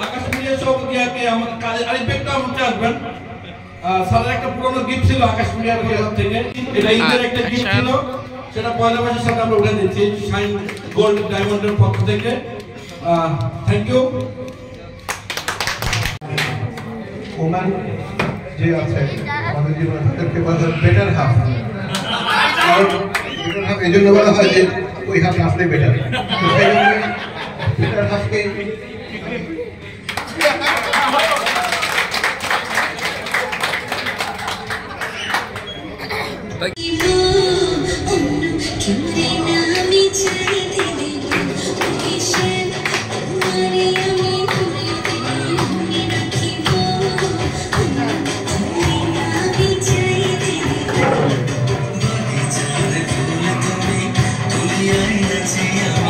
আকাশ media সভাপতিকে আমাদের আরিফেকটা আমাকে আসবেন। স্যারের একটা পুরনো গিফট ছিল আকাশ মিডিয়ার থেকে, এটা ঈদের একটা গিফট ছিল, সেটা পয়লা মাসের সাথে আমরা উঠে দিচ্ছি শাইন গোল্ড ডায়মন্ডের পক্ষ থেকে। Thank you. ওমান যে আছে আমাদের জীবনে তাদেরকে বলা হয় বেটার হাফ। বেটার হাফ এই জন্য বলা হয় যে ওই হাফ আসলে বেটার, বেটার হাফকে Yeah.